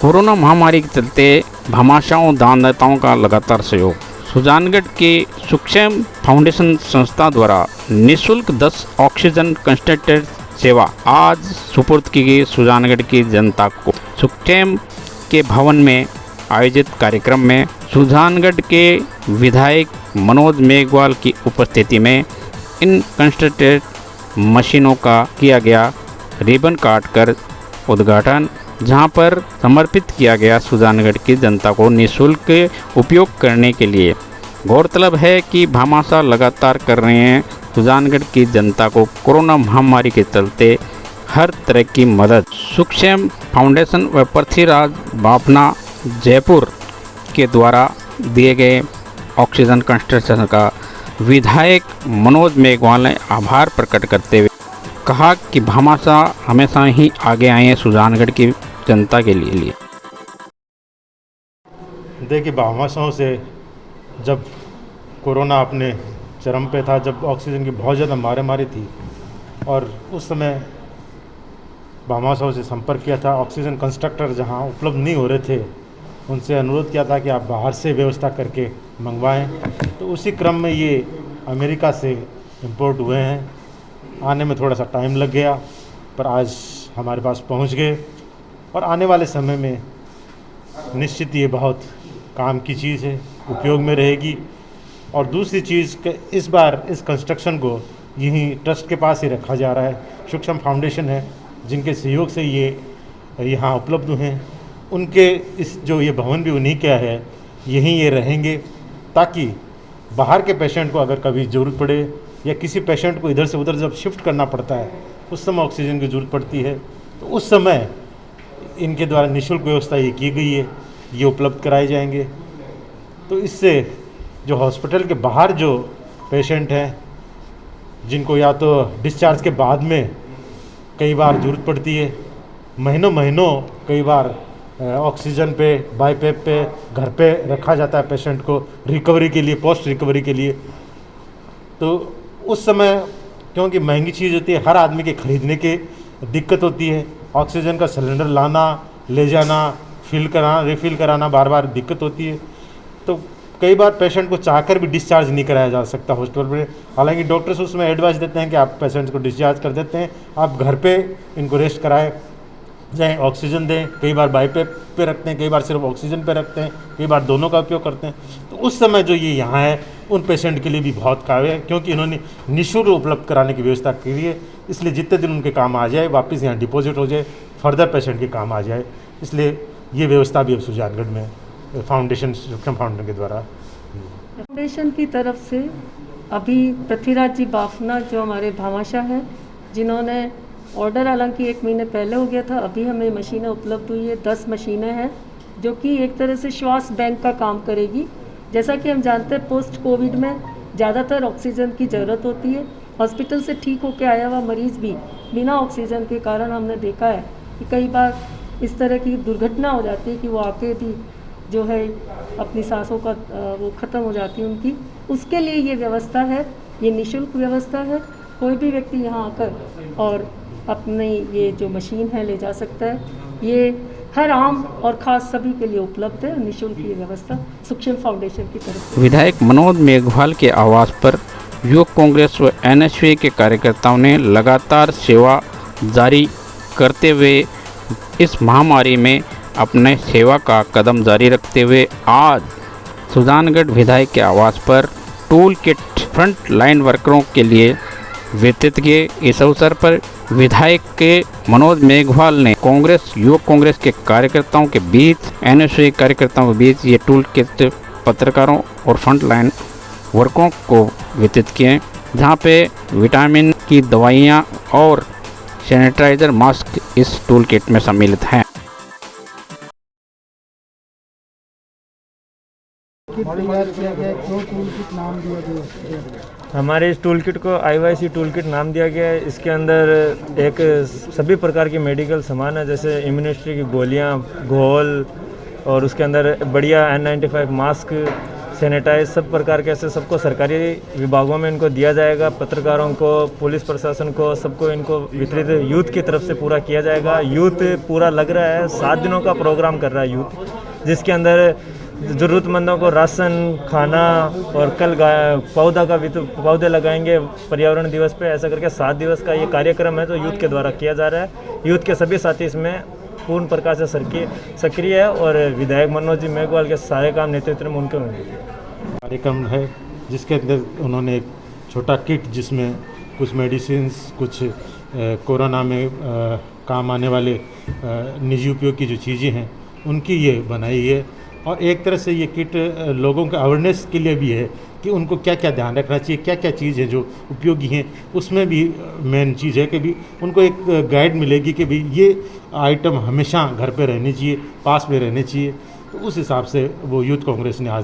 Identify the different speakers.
Speaker 1: Corona महामारी के चलते भामाशाहों दानदाताओं का लगातार सहयोग। सुजानगढ़ के सुखचैन फाउंडेशन संस्था द्वारा निःशुल्क 10 ऑक्सीजन कंसंट्रेटर सेवा आज सुपुर्द की गई सुजानगढ़ की जनता को। सुखचैन के भवन में आयोजित कार्यक्रम में सुजानगढ़ के विधायक मनोज मेघवाल की उपस्थिति में इन कंसंट्रेटर मशीनों का किया गया रिबन काट कर उद्घाटन, जहां पर समर्पित किया गया सुजानगढ़ की जनता को निःशुल्क उपयोग करने के लिए। गौरतलब है कि भामाशाह लगातार कर रहे हैं सुजानगढ़ की जनता को कोरोना महामारी के चलते हर तरह की मदद। सुखचैन फाउंडेशन व पृथ्वीराज बाफना जयपुर के द्वारा दिए गए ऑक्सीजन कंसंट्रेटर का विधायक मनोज मेघवाल ने आभार प्रकट करते हुए कहा कि भामाशाह हमेशा ही आगे आए हैं सुजानगढ़ की जनता के लिए।
Speaker 2: देखिए, भामाशाहों से जब कोरोना अपने चरम पे था, जब ऑक्सीजन की बहुत ज़्यादा मारामारी थी और उस समय भामाशाहों से संपर्क किया था। ऑक्सीजन कंस्ट्रक्टर जहां उपलब्ध नहीं हो रहे थे, उनसे अनुरोध किया था कि आप बाहर से व्यवस्था करके मंगवाएं। तो उसी क्रम में ये अमेरिका से इंपोर्ट हुए हैं। आने में थोड़ा सा टाइम लग गया, पर आज हमारे पास पहुंच गए और आने वाले समय में निश्चित ये बहुत काम की चीज़ है, उपयोग में रहेगी। और दूसरी चीज़ कि इस बार इस कंस्ट्रक्शन को यहीं ट्रस्ट के पास ही रखा जा रहा है। सुखचैन फाउंडेशन है जिनके सहयोग से ये यहाँ उपलब्ध हैं। उनके इस जो ये भवन भी उन्हीं का है, यहीं ये रहेंगे ताकि बाहर के पेशेंट को अगर कभी ज़रूरत पड़े या किसी पेशेंट को इधर से उधर जब शिफ्ट करना पड़ता है, उस समय ऑक्सीजन की ज़रूरत पड़ती है, तो उस समय इनके द्वारा निःशुल्क व्यवस्था ये की गई है, ये उपलब्ध कराए जाएंगे। तो इससे जो हॉस्पिटल के बाहर जो पेशेंट हैं, जिनको या तो डिस्चार्ज के बाद में कई बार ज़रूरत पड़ती है, महीनों कई बार ऑक्सीजन पे बाईपेप पे घर पे रखा जाता है पेशेंट को रिकवरी के लिए, पोस्ट रिकवरी के लिए। तो उस समय क्योंकि महंगी चीज़ होती है, हर आदमी के ख़रीदने की दिक्कत होती है। ऑक्सीजन का सिलेंडर लाना, ले जाना, फिल कराना, रिफ़िल कराना बार बार दिक्कत होती है। तो कई बार पेशेंट को चाहकर भी डिस्चार्ज नहीं कराया जा सकता हॉस्पिटल में। हालांकि डॉक्टर्स उसमें एडवाइस देते हैं कि आप पेशेंट को डिस्चार्ज कर देते हैं, आप घर पे इनको रेस्ट कराएं, चाहे ऑक्सीजन दें। कई बार बाईपेप पे रखते हैं, कई बार सिर्फ ऑक्सीजन पे रखते हैं, कई बार दोनों का उपयोग करते हैं। तो उस समय जो ये यहाँ है, उन पेशेंट के लिए भी बहुत काफ़ी है, क्योंकि इन्होंने निःशुल्क उपलब्ध कराने की व्यवस्था की है। इसलिए जितने दिन उनके काम आ जाए, वापस यहाँ डिपॉजिट हो जाए, फर्दर पेशेंट के काम आ जाए, इसलिए ये व्यवस्था भी अब सुजानगढ़ में फाउंडेशन, सुखचैन फाउंडेशन के द्वारा
Speaker 3: फाउंडेशन की तरफ से अभी पृथ्वीराज जी बाफना जो हमारे भामाशाह हैं, जिन्होंने ऑर्डर हालांकि 1 महीने पहले हो गया था, अभी हमें मशीनें उपलब्ध हुई है। 10 मशीनें हैं जो कि एक तरह से श्वास बैंक का काम करेगी। जैसा कि हम जानते हैं पोस्ट कोविड में ज़्यादातर ऑक्सीजन की ज़रूरत होती है। हॉस्पिटल से ठीक होकर आया हुआ मरीज़ भी बिना ऑक्सीजन के कारण हमने देखा है कि कई बार इस तरह की दुर्घटना हो जाती है कि वो आके भी जो है अपनी सांसों का वो ख़त्म हो जाती है उनकी। उसके लिए ये व्यवस्था है, ये निःशुल्क व्यवस्था है। कोई भी व्यक्ति यहाँ आकर और अपनी ये जो मशीन है ले जा सकता है। ये हर आम और ख़ास सभी के लिए उपलब्ध है, निःशुल्क ये व्यवस्था सुखचैन फाउंडेशन की तरफ से।
Speaker 1: विधायक मनोज मेघवाल के आवास पर युवक कांग्रेस व एनएसयूए के कार्यकर्ताओं ने लगातार सेवा जारी करते हुए इस महामारी में अपने सेवा का कदम जारी रखते हुए आज सुजानगढ़ विधायक के आवास पर टूल किट फ्रंट लाइन वर्करों के लिए वितरित किए। इस अवसर पर विधायक के मनोज मेघवाल ने कांग्रेस, युवक कांग्रेस के कार्यकर्ताओं के बीच, एनएसयूए कार्यकर्ताओं के बीच ये टूल किट पत्रकारों और फ्रंट लाइन वर्करों को वितरित किए, जहां पे विटामिन की दवाइयां और सैनिटाइजर मास्क इस टूल किट में सम्मिलित हैं।
Speaker 4: हमारे इस टूल किट को IYC टूल किट नाम दिया गया है। इसके अंदर एक सभी प्रकार की मेडिकल सामान है, जैसे इम्यूनिटी की गोलियां, घोल, और उसके अंदर बढ़िया N95 मास्क, सैनिटाइज सब प्रकार के ऐसे सबको सरकारी विभागों में इनको दिया जाएगा। पत्रकारों को, पुलिस प्रशासन को, सबको इनको वितरित यूथ की तरफ से पूरा किया जाएगा। यूथ पूरा लग रहा है, 7 दिनों का प्रोग्राम कर रहा है यूथ, जिसके अंदर ज़रूरतमंदों को राशन, खाना और कल पौधे लगाएंगे पर्यावरण दिवस पे। ऐसा करके 7 दिवस का ये कार्यक्रम है जो यूथ के द्वारा किया जा रहा है। यूथ के सभी साथी इसमें पूर्ण प्रकार से सक्रिय है और विधायक मनोज जी मेघवाल के सारे काम नेतृत्व में उनके होंगे।
Speaker 2: कार्यक्रम है जिसके अंदर उन्होंने एक छोटा किट जिसमें कुछ मेडिसिन्स, कुछ कोरोना में काम आने वाले निजी उपयोग की जो चीज़ें हैं उनकी ये बनाई है। और एक तरह से ये किट लोगों के अवेयरनेस के लिए भी है कि उनको क्या क्या ध्यान रखना चाहिए, क्या क्या चीज़ है जो उपयोगी हैं। उसमें भी मेन चीज़ है कि भी उनको एक गाइड मिलेगी कि भी ये आइटम हमेशा घर पे रहनी चाहिए, पास में रहनी चाहिए। तो उस हिसाब से वो यूथ कांग्रेस ने आज